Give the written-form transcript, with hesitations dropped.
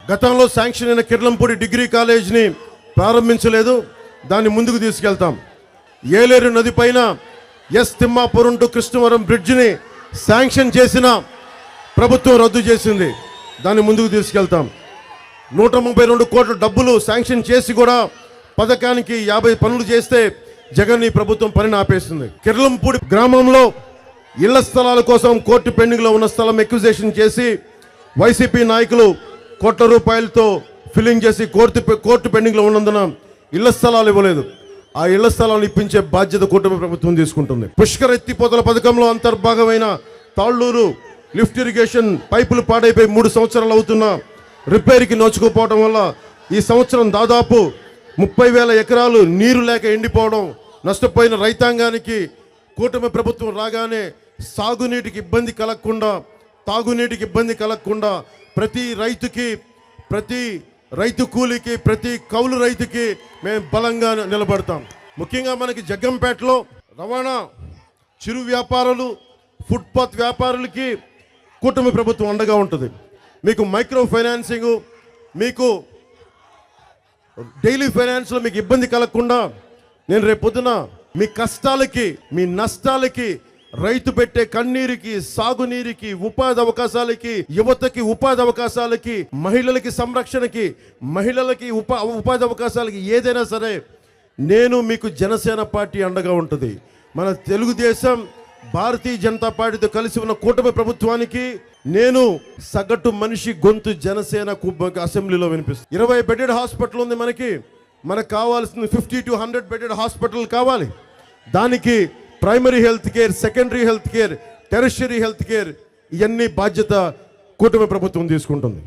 గతంలో శాంక్షన్ అయిన కిర్లంపూడి డిగ్రీ కాలేజ్ని ప్రారంభించలేదు, దాన్ని ముందుకు తీసుకెళ్తాం. ఏలేరు నది పైన ఎస్ తిమ్మాపురం టు కృష్ణవరం బ్రిడ్జిని శాంక్షన్ చేసిన ప్రభుత్వం రద్దు చేసింది, దాన్ని ముందుకు తీసుకెళ్తాం. 132 కోట్ల డబ్బులు శాంక్షన్ చేసి కూడా పథకానికి 50 పనులు చేస్తే జగన్ ఈ ప్రభుత్వం పనిని ఆపేస్తుంది. కిర్లంపూడి గ్రామంలో ఇళ్ల స్థలాల కోసం కోర్టు పెండింగ్లో ఉన్న స్థలం ఎక్విజిషన్ చేసి వైసీపీ నాయకులు కోట్ల రూపాయలతో ఫిల్లింగ్ చేసి కోర్టు పెండింగ్లో ఉన్నందున ఇళ్ల స్థలాలు ఇవ్వలేదు. ఆ ఇళ్ల స్థలాలను ఇప్పించే బాధ్యత కూటమి ప్రభుత్వం తీసుకుంటుంది. పుష్కర ఎత్తిపోతల పథకంలో అంతర్భాగమైన తాళ్ళూరు లిఫ్ట్ ఇరిగేషన్ పైపులు పాడైపోయి 3 సంవత్సరాలు అవుతున్నా రిపేర్కి నోచుకోపోవడం వల్ల ఈ సంవత్సరం దాదాపు 30,000 ఎకరాలు నీరు లేక ఎండిపోవడం, నష్టపోయిన రైతాంగానికి కూటమి ప్రభుత్వం రాగానే సాగునీటికి ఇబ్బంది కలగకుండా, తాగునీటికి ఇబ్బంది కలగకుండా ప్రతి రైతుకి, ప్రతి రైతు కూలికి, ప్రతి కౌలు రైతుకి మేము బలంగా నిలబడతాం. ముఖ్యంగా మనకి జగ్గంపేటలో రవాణా, చిరు వ్యాపారులు, ఫుట్పాత్ వ్యాపారులకి కూటమి ప్రభుత్వం అండగా ఉంటుంది. మీకు మైక్రో ఫైనాన్సింగ్, మీకు డైలీ ఫైనాన్స్లో మీకు ఇబ్బంది కలగకుండా నేను రేపొద్దున మీ కష్టాలకి, మీ నష్టాలకి, రైతు పెట్టే కన్నీరుకి, సాగునీరుకి, ఉపాధి అవకాశాలకి, యువతకి ఉపాధి అవకాశాలకి, మహిళలకి సంరక్షణకి, మహిళలకి ఉపాధి అవకాశాలకి ఏదైనా సరే నేను మీకు జనసేన పార్టీ అండగా ఉంటుంది. మన తెలుగుదేశం, భారతీయ జనతా పార్టీతో కలిసి ఉన్న కూటమి ప్రభుత్వానికి నేను సగటు మనిషి గొంతు జనసేన అసెంబ్లీలో వినిపిస్తుంది. 20 బెడెడ్ హాస్పిటల్ ఉంది మనకు కావాల్సింది 50 to 100 బెడెడ్ హాస్పిటల్ కావాలి. దానికి primary health care, secondary health care, tertiary health care, ఇవన్నీ బాధ్యత కూటమి ప్రభుత్వం తీసుకుంటుంది.